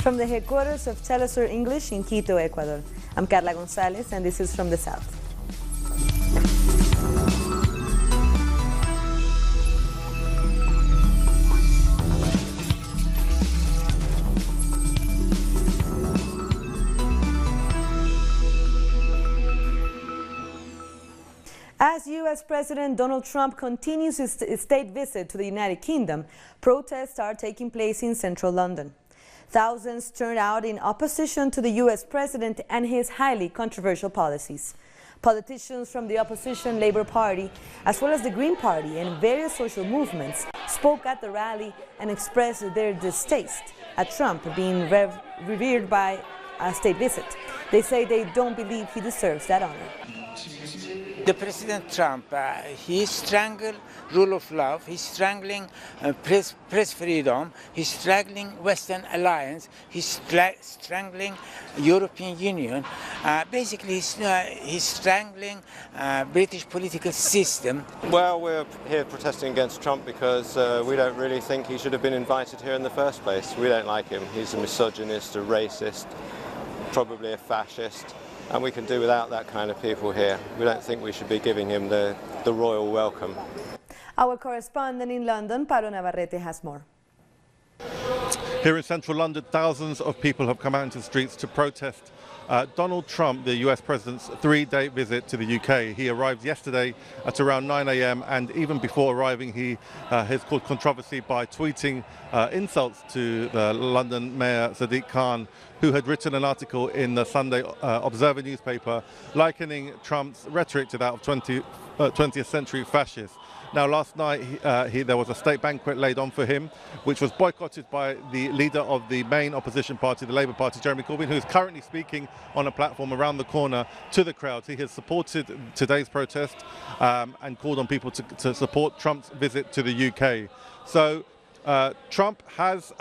From the headquarters of Telesur English in Quito, Ecuador, I'm Carla Gonzalez, and this is From the South. As U.S. President Donald Trump continues his state visit to the United Kingdom, protests are taking place in central London. Thousands turned out in opposition to the U.S. president and his highly controversial policies. Politicians from the opposition Labour Party, as well as the Green Party and various social movements, spoke at the rally and expressed their distaste at Trump being revered by a state visit. They say they don't believe he deserves that honor. The President Trump, he strangles rule of law, he's strangling press freedom, he's strangling Western alliance, he's strangling European Union. Basically, he's strangling British political system. Well, we're here protesting against Trump because we don't really think he should have been invited here in the first place. We don't like him. He's a misogynist, a racist, probably a fascist. And we can do without that kind of people here. We don't think we should be giving him the royal welcome. Our correspondent in London, Pablo Navarrete, has more. Here in central London, thousands of people have come out into the streets to protest Donald Trump, the US president's 3-day visit to the UK. He arrived yesterday at around 9 a.m. and even before arriving he has caused controversy by tweeting insults to the London Mayor Sadiq Khan, who had written an article in the Sunday Observer newspaper likening Trump's rhetoric to that of 20th century fascists. Now, last night there was a state banquet laid on for him, which was boycotted by the leader of the main opposition party, the Labour Party, Jeremy Corbyn, who is currently speaking on a platform around the corner to the crowd. He has supported today's protest and called on people to support Trump's visit to the UK. So Trump has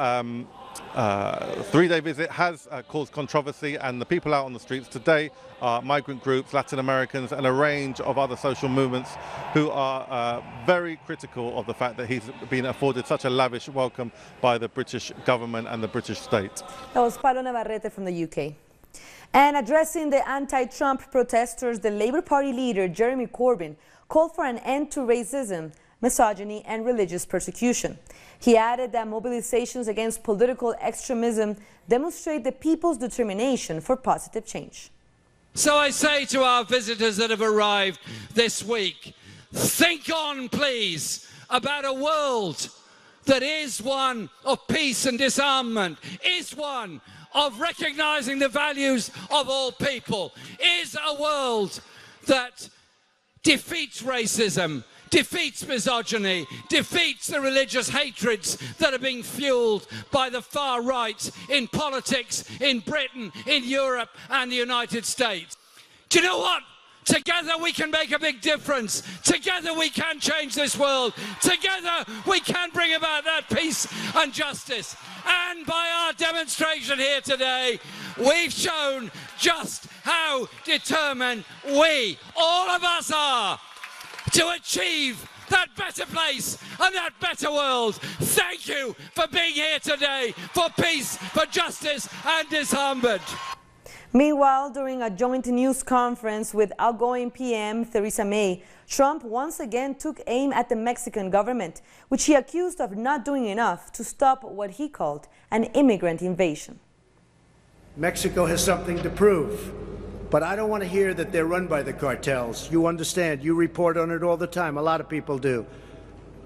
3-day visit has caused controversy, and the people out on the streets today are migrant groups, Latin Americans, and a range of other social movements who are very critical of the fact that he's been afforded such a lavish welcome by the British government and the British state. That was Pablo Navarrete from the UK. And addressing the anti-Trump protesters, the Labour Party leader Jeremy Corbyn called for an end to racism, misogyny and religious persecution. He added that mobilizations against political extremism demonstrate the people's determination for positive change. So I say to our visitors that have arrived this week, think on, please, about a world that is one of peace and disarmament, is one of recognizing the values of all people, is a world that defeats racism, defeats misogyny, defeats the religious hatreds that are being fueled by the far right in politics, in Britain, in Europe and the United States. Do you know what? Together we can make a big difference. Together we can change this world. Together we can bring about that peace and justice. And by our demonstration here today, we've shown just how determined we, all of us, are to achieve that better place and that better world. Thank you for being here today for peace, for justice and disarmament. Meanwhile, during a joint news conference with outgoing PM Theresa May, Trump once again took aim at the Mexican government, which he accused of not doing enough to stop what he called an immigrant invasion. Mexico has something to prove. But I don't want to hear that they're run by the cartels. You understand. You report on it all the time. A lot of people do.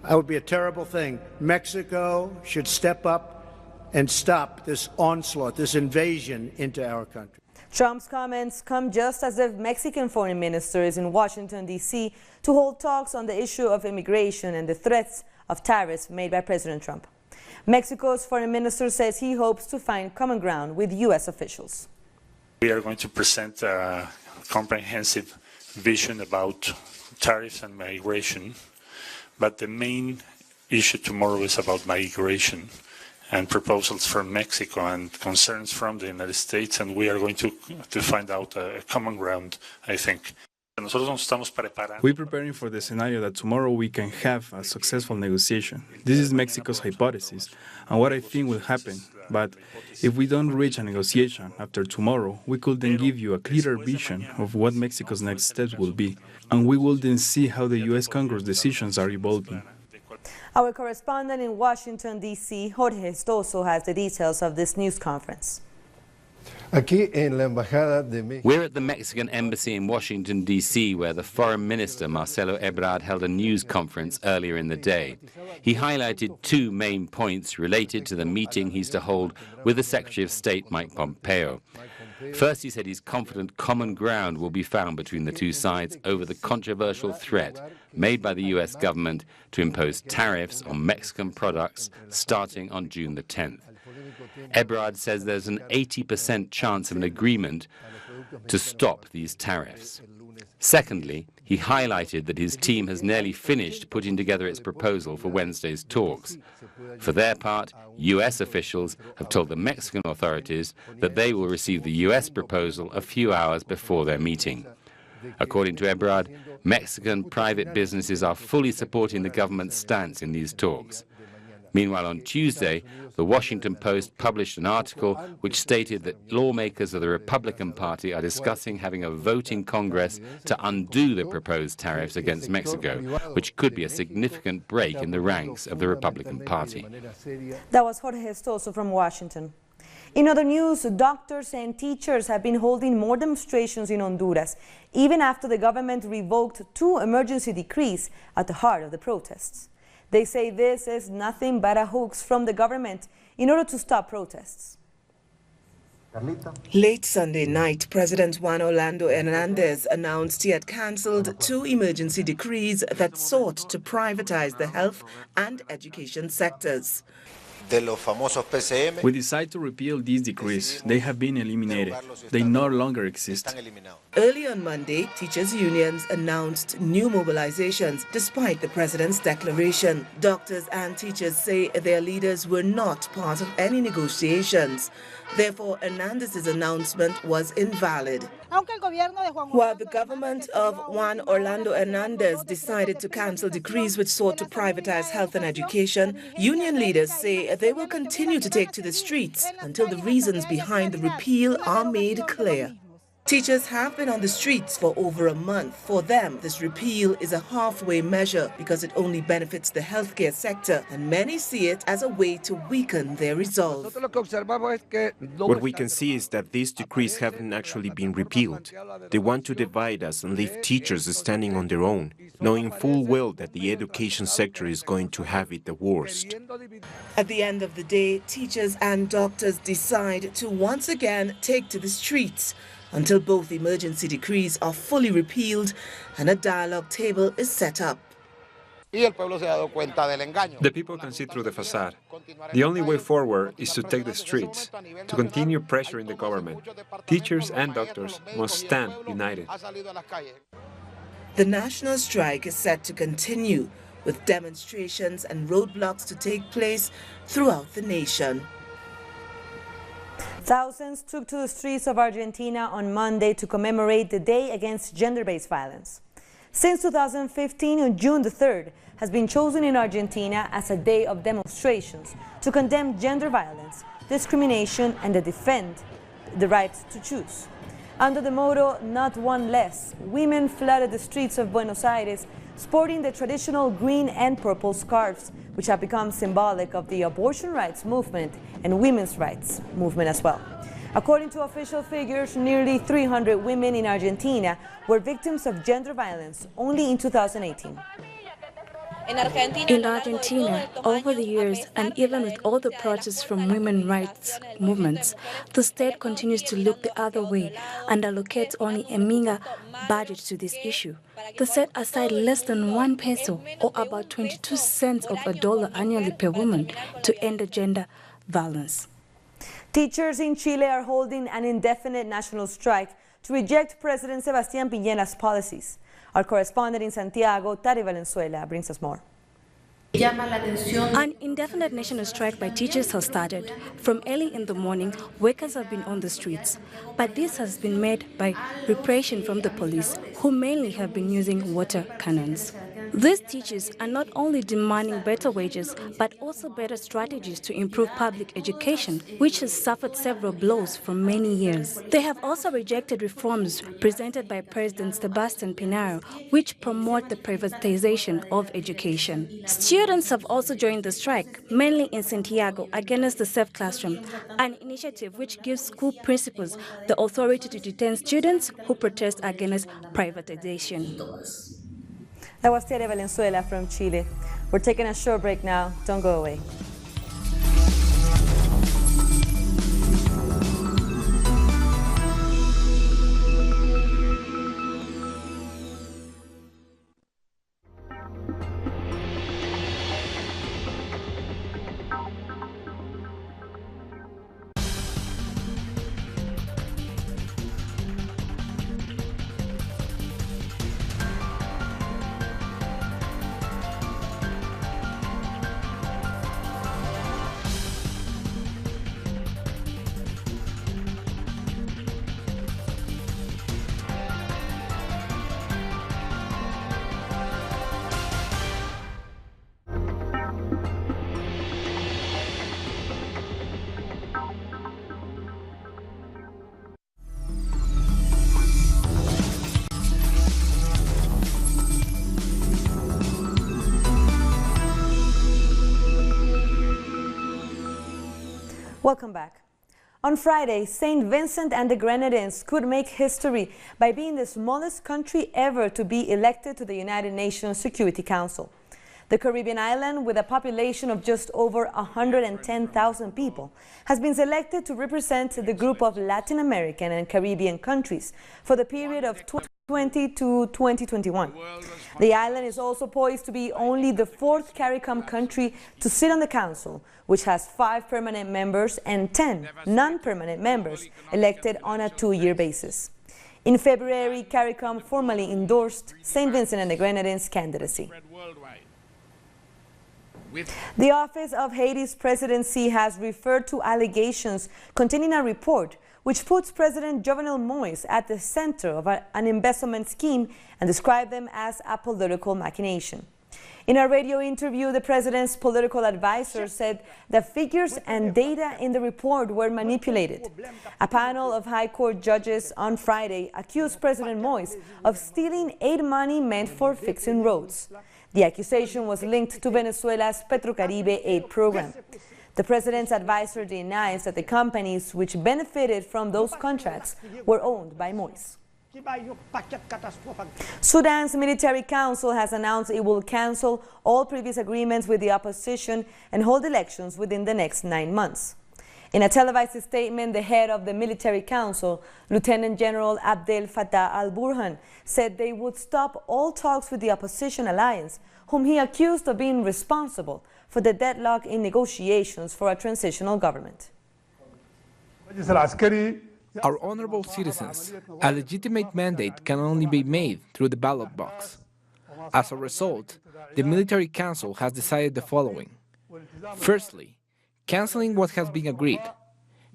That would be a terrible thing. Mexico should step up and stop this onslaught, this invasion into our country. Trump's comments come just as the Mexican foreign minister is in Washington, D.C. to hold talks on the issue of immigration and the threats of tariffs made by President Trump. Mexico's foreign minister says he hopes to find common ground with U.S. officials. We are going to present a comprehensive vision about tariffs and migration, but the main issue tomorrow is about migration and proposals from Mexico and concerns from the United States, and we are going to find out a common ground, I think. We're preparing for the scenario that tomorrow we can have a successful negotiation. This is Mexico's hypothesis and what I think will happen. But if we don't reach a negotiation after tomorrow, we could then give you a clearer vision of what Mexico's next steps will be. And we will then see how the U.S. Congress decisions are evolving. Our correspondent in Washington, D.C., Jorge Estoso, has the details of this news conference. We're at the Mexican Embassy in Washington, D.C., where the Foreign Minister, Marcelo Ebrard, held a news conference earlier in the day. He highlighted two main points related to the meeting he's to hold with the Secretary of State, Mike Pompeo. First, he said he's confident common ground will be found between the two sides over the controversial threat made by the U.S. government to impose tariffs on Mexican products starting on June the 10th. Ebrard says there's an 80% chance of an agreement to stop these tariffs. Secondly, he highlighted that his team has nearly finished putting together its proposal for Wednesday's talks. For their part, U.S. officials have told the Mexican authorities that they will receive the U.S. proposal a few hours before their meeting. According to Ebrard, Mexican private businesses are fully supporting the government's stance in these talks. Meanwhile, on Tuesday, the Washington Post published an article which stated that lawmakers of the Republican Party are discussing having a vote in Congress to undo the proposed tariffs against Mexico, which could be a significant break in the ranks of the Republican Party. That was Jorge Estoso from Washington. In other news, doctors and teachers have been holding more demonstrations in Honduras, even after the government revoked 2 emergency decrees at the heart of the protests. They say this is nothing but a hoax from the government in order to stop protests. Late Sunday night, President Juan Orlando Hernandez announced he had cancelled 2 emergency decrees that sought to privatize the health and education sectors. We decide to repeal these decrees. They have been eliminated. They no longer exist. Early on Monday, teachers' unions announced new mobilizations despite the president's declaration. Doctors and teachers say their leaders were not part of any negotiations. Therefore, Hernandez's announcement was invalid. While the government of Juan Orlando Hernandez decided to cancel decrees which sought to privatize health and education, union leaders say they will continue to take to the streets until the reasons behind the repeal are made clear. Teachers have been on the streets for over a month. For them, this repeal is a halfway measure because it only benefits the healthcare sector, and many see it as a way to weaken their resolve. What we can see is that these decrees haven't actually been repealed. They want to divide us and leave teachers standing on their own, knowing full well that the education sector is going to have it the worst. At the end of the day, teachers and doctors decide to once again take to the streets until both emergency decrees are fully repealed and a dialogue table is set up. The people can see through the facade. The only way forward is to take the streets, to continue pressuring the government. Teachers and doctors must stand united. The national strike is set to continue, with demonstrations and roadblocks to take place throughout the nation. Thousands took to the streets of Argentina on Monday to commemorate the Day Against Gender-Based Violence. Since 2015, June the 3rd has been chosen in Argentina as a day of demonstrations to condemn gender violence, discrimination, and to defend the right to choose. Under the motto, "Not one less," women flooded the streets of Buenos Aires sporting the traditional green and purple scarves, which have become symbolic of the abortion rights movement and women's rights movement as well. According to official figures, nearly 300 women in Argentina were victims of gender violence only in 2018. In Argentina, over the years, and even with all the protests from women's rights movements, the state continues to look the other way and allocates only a meager budget to this issue. They set aside less than 1 peso, or about 22 cents of a dollar annually per woman, to end the gender violence. Teachers in Chile are holding an indefinite national strike to reject President Sebastián Piñera's policies. Our correspondent in Santiago, Tari Valenzuela, brings us more. An indefinite national strike by teachers has started. From early in the morning, workers have been on the streets. But this has been met by repression from the police, who mainly have been using water cannons. These teachers are not only demanding better wages, but also better strategies to improve public education, which has suffered several blows for many years. They have also rejected reforms presented by President Sebastián Piñera, which promote the privatization of education. Students have also joined the strike, mainly in Santiago, against the safe classroom, an initiative which gives school principals the authority to detain students who protest against privatization. That was Tere Valenzuela from Chile. We're taking a short break now. Don't go away. Welcome back. On Friday, St. Vincent and the Grenadines could make history by being the smallest country ever to be elected to the United Nations Security Council. The Caribbean island, with a population of just over 110,000 people, has been selected to represent the group of Latin American and Caribbean countries for the period of 2020 to 2021. The island is also poised to be only the fourth CARICOM country to sit on the council, which has 5 permanent members and 10 non-permanent members elected on a 2-year basis. In February, CARICOM formally endorsed St. Vincent and the Grenadines' candidacy. The Office of Haiti's presidency has referred to allegations containing a report which puts President Jovenel Moïse at the center of an investment scheme and described them as a political machination. In a radio interview, the president's political advisor said the figures and data in the report were manipulated. A panel of High Court judges on Friday accused President Moïse of stealing aid money meant for fixing roads. The accusation was linked to Venezuela's Petrocaribe aid program. The president's advisor denies that the companies which benefited from those contracts were owned by Moïse. Sudan's military council has announced it will cancel all previous agreements with the opposition and hold elections within the next 9 months. In a televised statement, the head of the military council, Lieutenant General Abdel Fattah al-Burhan, said they would stop all talks with the opposition alliance, whom he accused of being responsible for the deadlock in negotiations for a transitional government. Our honorable citizens, a legitimate mandate can only be made through the ballot box. As a result, the military council has decided the following. Firstly, cancelling what has been agreed,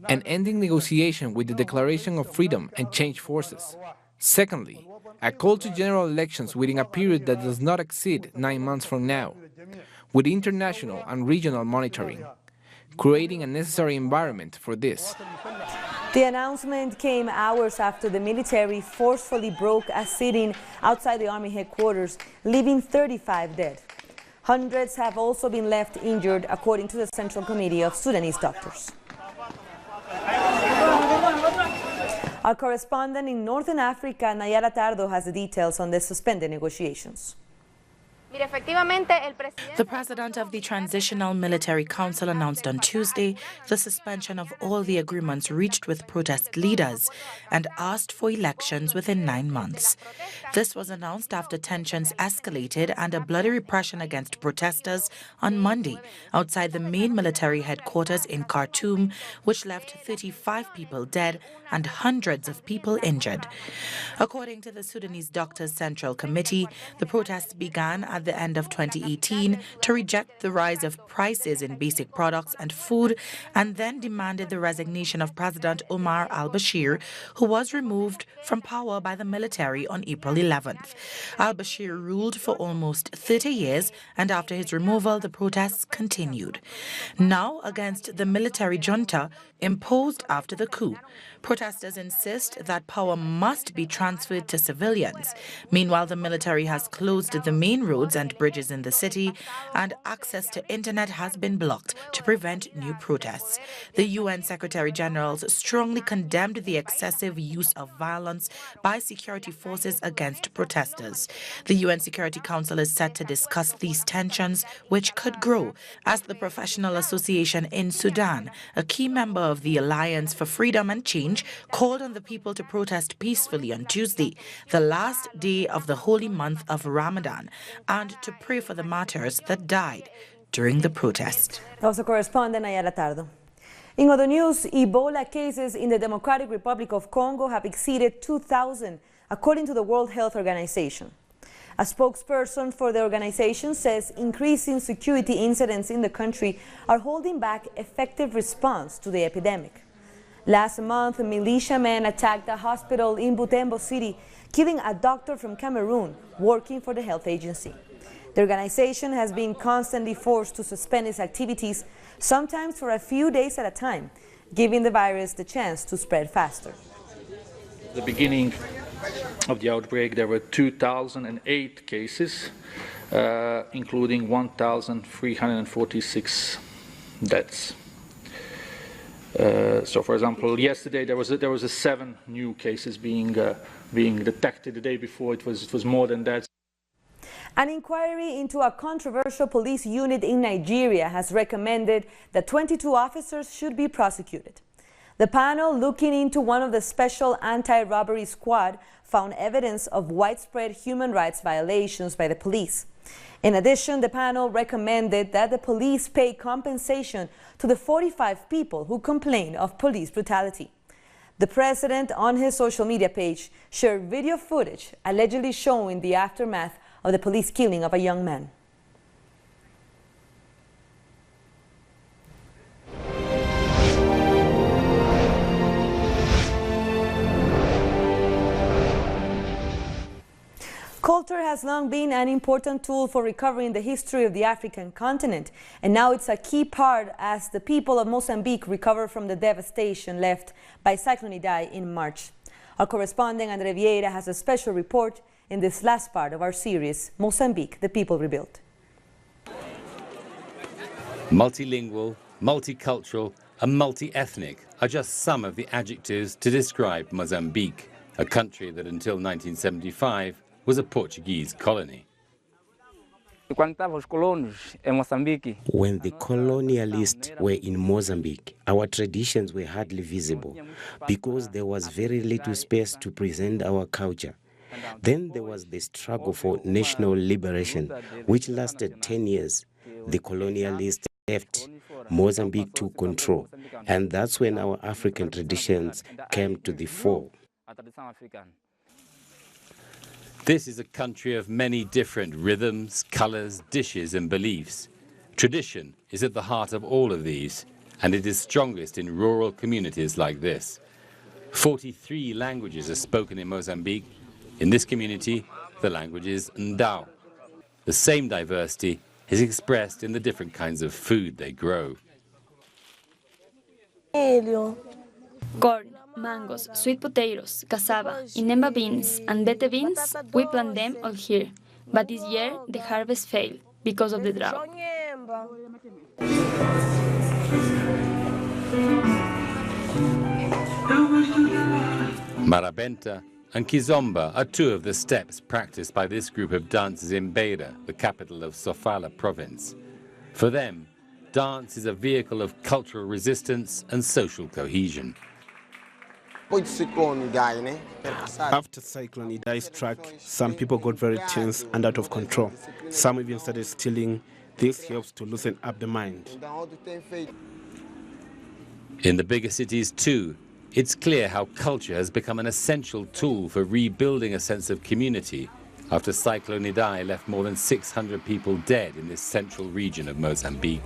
and ending negotiation with the Declaration of Freedom and Change Forces. Secondly, a call to general elections within a period that does not exceed 9 months from now, with international and regional monitoring, creating a necessary environment for this. The announcement came hours after the military forcefully broke a sit-in outside the army headquarters, leaving 35 dead. Hundreds have also been left injured, according to the Central Committee of Sudanese Doctors. Our correspondent in Northern Africa, Nayara Tardo, has the details on the suspended negotiations. The president of the Transitional Military Council announced on Tuesday the suspension of all the agreements reached with protest leaders and asked for elections within 9 months. This was announced after tensions escalated and a bloody repression against protesters on Monday outside the main military headquarters in Khartoum, which left 35 people dead and hundreds of people injured. According to the Sudanese Doctors Central Committee, the protests began at the end of 2018 to reject the rise of prices in basic products and food, and then demanded the resignation of President Omar al-Bashir, who was removed from power by the military on April 11th. Al-Bashir ruled for almost 30 years, and after his removal, the protests continued. Now against the military junta imposed after the coup. Protesters insist that power must be transferred to civilians. Meanwhile, the military has closed the main roads and bridges in the city, and access to internet has been blocked to prevent new protests. The UN Secretary General strongly condemned the excessive use of violence by security forces against protesters. The UN Security Council is set to discuss these tensions, which could grow, as the Professional Association in Sudan, a key member of the Alliance for Freedom and Change, called on the people to protest peacefully on Tuesday, the last day of the holy month of Ramadan, and to pray for the martyrs that died during the protest. That was a correspondent, Ayala Tardo. In other news, Ebola cases in the Democratic Republic of Congo have exceeded 2,000, according to the World Health Organization. A spokesperson for the organization says increasing security incidents in the country are holding back effective response to the epidemic. Last month, militiamen attacked a hospital in Butembo City, killing a doctor from Cameroon working for the health agency. The organization has been constantly forced to suspend its activities, sometimes for a few days at a time, giving the virus the chance to spread faster. At the beginning of the outbreak, there were 2,008 cases, including 1,346 deaths. So, for example, yesterday there was 7 new cases being detected. The day before it was more than that. An inquiry into a controversial police unit in Nigeria has recommended that 22 officers should be prosecuted. The panel looking into one of the special anti-robbery squad found evidence of widespread human rights violations by the police. In addition, the panel recommended that the police pay compensation to the 45 people who complained of police brutality. The president, on his social media page, shared video footage allegedly showing the aftermath of the police killing of a young man. Culture has long been an important tool for recovering the history of the African continent, and now it's a key part as the people of Mozambique recover from the devastation left by Cyclone Idai in March. Our correspondent Andre Vieira has a special report in this last part of our series, Mozambique, the People Rebuilt. Multilingual, multicultural, and multi-ethnic are just some of the adjectives to describe Mozambique, a country that until 1975 was a Portuguese colony. When the colonialists were in Mozambique, our traditions were hardly visible because there was very little space to present our culture. Then there was the struggle for national liberation, which lasted 10 years. The colonialists left, Mozambique took control, and that's when our African traditions came to the fore. This is a country of many different rhythms, colors, dishes, and beliefs. Tradition is at the heart of all of these, and it is strongest in rural communities like this. 43 languages are spoken in Mozambique. In this community, the language is Ndao. The same diversity is expressed in the different kinds of food they grow. Corn, mangoes, sweet potatoes, cassava, inemba beans, and bete beans, we plant them all here. But this year, the harvest failed because of the drought. Marabenta and Kizomba are two of the steps practiced by this group of dancers in Beira, the capital of Sofala province. For them, dance is a vehicle of cultural resistance and social cohesion. After Cyclone Idai struck, some people got very tense and out of control. Some even started stealing. This helps to loosen up the mind. In the bigger cities too, it's clear how culture has become an essential tool for rebuilding a sense of community after Cyclone Idai left more than 600 people dead in this central region of Mozambique.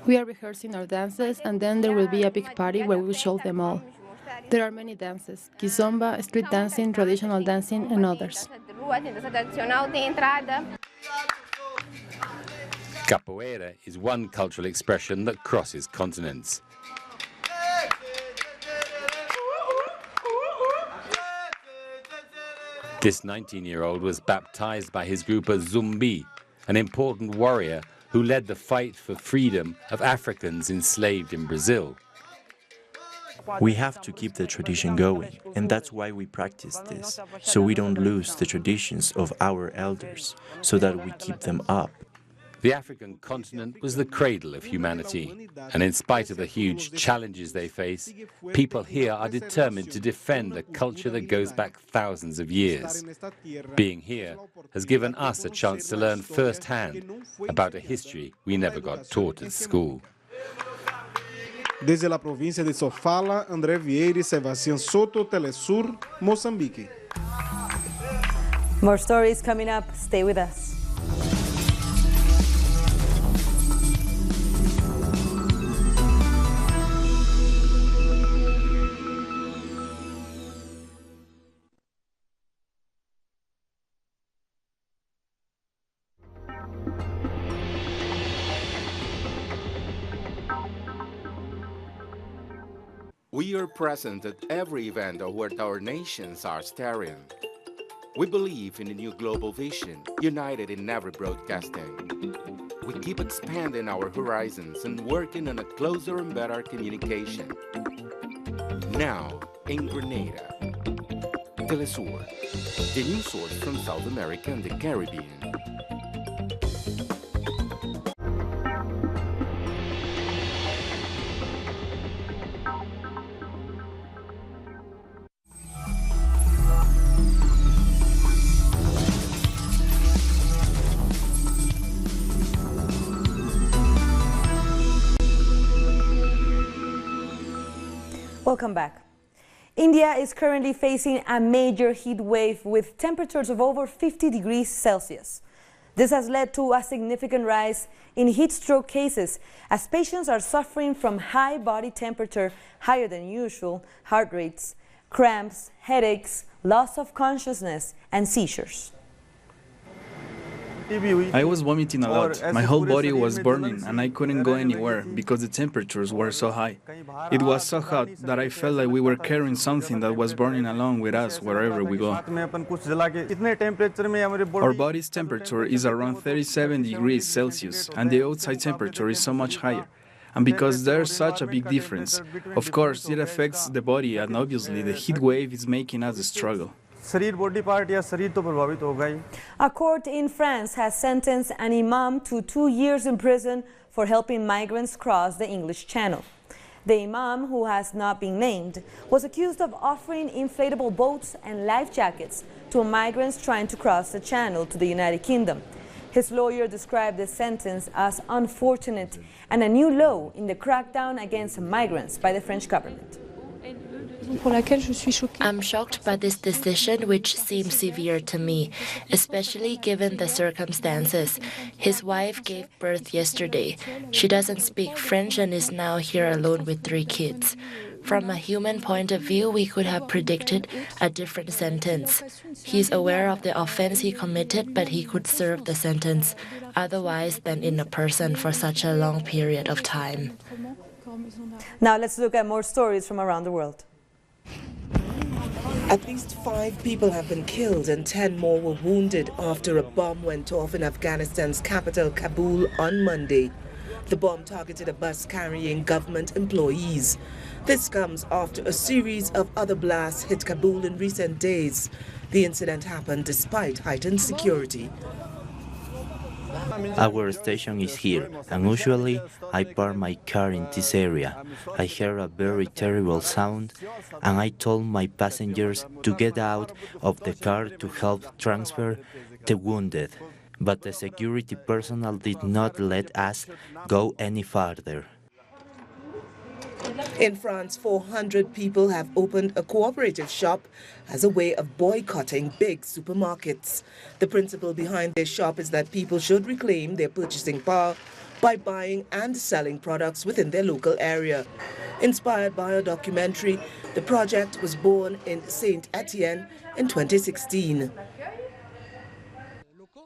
We are rehearsing our dances, and then there will be a big party where we will show them all. There are many dances: kizomba, street dancing, traditional dancing, and others. Capoeira is one cultural expression that crosses continents. This 19-year-old was baptized by his group as Zumbi, an important warrior who led the fight for freedom of Africans enslaved in Brazil. We have to keep the tradition going, and that's why we practice this, so we don't lose the traditions of our elders, so that we keep them up. The African continent was the cradle of humanity, and in spite of the huge challenges they face, people here are determined to defend a culture that goes back thousands of years. Being here has given us a chance to learn firsthand about a history we never got taught at school. Desde la provincia de Sofala, André Vieira y Sebastián Soto, Telesur, Moçambique. More stories coming up. Stay with us. We are present at every event of what our nations are staring. We believe in a new global vision, united in every broadcasting. We keep expanding our horizons and working on a closer and better communication. Now, in Grenada, Telesur, the news source from South America and the Caribbean. Welcome back. India is currently facing a major heat wave with temperatures of over 50 degrees Celsius. This has led to a significant rise in heat stroke cases as patients are suffering from high body temperature, higher than usual, heart rates, cramps, headaches, loss of consciousness, and seizures. I was vomiting a lot. My whole body was burning and I couldn't go anywhere because the temperatures were so high. It was so hot that I felt like we were carrying something that was burning along with us wherever we go. Our body's temperature is around 37 degrees Celsius and the outside temperature is so much higher. And because there's such a big difference, of course it affects the body and obviously the heat wave is making us struggle. A court in France has sentenced an imam to 2 years in prison for helping migrants cross the English Channel. The imam, who has not been named, was accused of offering inflatable boats and life jackets to migrants trying to cross the Channel to the United Kingdom. His lawyer described the sentence as unfortunate and a new low in the crackdown against migrants by the French government. I'm shocked by this decision, which seems severe to me, especially given the circumstances. His wife gave birth yesterday. She doesn't speak French and is now here alone with 3 kids. From a human point of view, we could have predicted a different sentence. He's aware of the offense he committed, but he could serve the sentence otherwise than in a person for such a long period of time. Now let's look at more stories from around the world. At least 5 people have been killed and 10 more were wounded after a bomb went off in Afghanistan's capital, Kabul, on Monday. The bomb targeted a bus carrying government employees. This comes after a series of other blasts hit Kabul in recent days. The incident happened despite heightened security. Our station is here, and usually I park my car in this area. I heard a very terrible sound, and I told my passengers to get out of the car to help transfer the wounded. But the security personnel did not let us go any farther. In France, 400 people have opened a cooperative shop as a way of boycotting big supermarkets. The principle behind their shop is that people should reclaim their purchasing power by buying and selling products within their local area. Inspired by a documentary, the project was born in Saint-Étienne in 2016.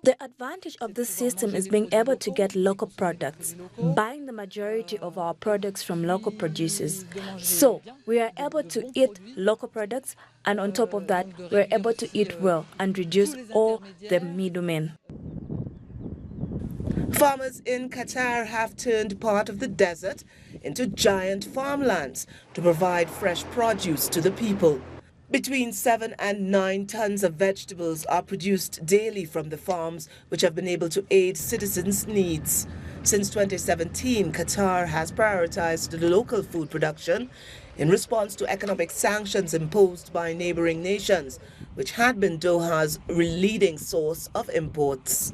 The advantage of this system is being able to get local products, buying the majority of our products from local producers. So we are able to eat local products, and on top of that, we are able to eat well and reduce all the middlemen. Farmers in Qatar have turned part of the desert into giant farmlands to provide fresh produce to the people. Between 7 and 9 tons of vegetables are produced daily from the farms, which have been able to aid citizens' needs. Since 2017, Qatar has prioritized the local food production in response to economic sanctions imposed by neighboring nations, which had been Doha's leading source of imports.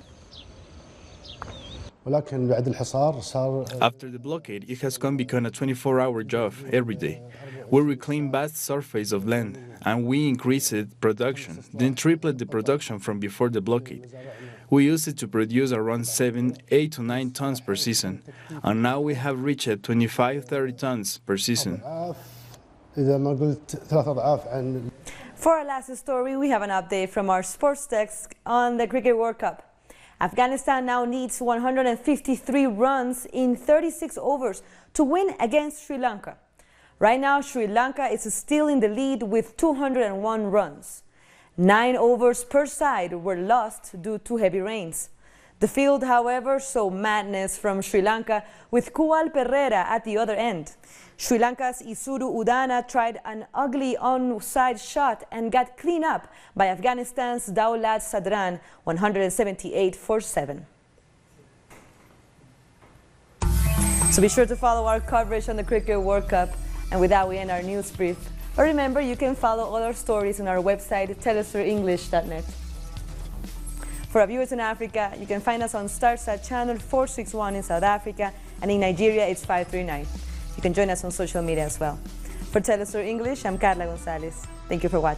After the blockade, it has become a 24-hour job every day. We reclaim vast surface of land, and we increased production, then tripled the production from before the blockade. We used it to produce around 8 to 9 tons per season, and now we have reached 25-30 tons per season. For our last story, we have an update from our sports desk on the Cricket World Cup. Afghanistan now needs 153 runs in 36 overs to win against Sri Lanka. Right now, Sri Lanka is still in the lead with 201 runs. 9 overs per side were lost due to heavy rains. The field, however, saw madness from Sri Lanka with Kual Perera at the other end. Sri Lanka's Isuru Udana tried an ugly onside shot and got cleaned up by Afghanistan's Daulat Sadran 178 for 7. So be sure to follow our coverage on the Cricket World Cup. And with that, we end our news brief. But remember, you can follow all our stories on our website, telesurenglish.net. For our viewers in Africa, you can find us on Starsat channel 461 in South Africa, and in Nigeria, it's 539. You can join us on social media as well. For Telesur English, I'm Carla Gonzalez. Thank you for watching.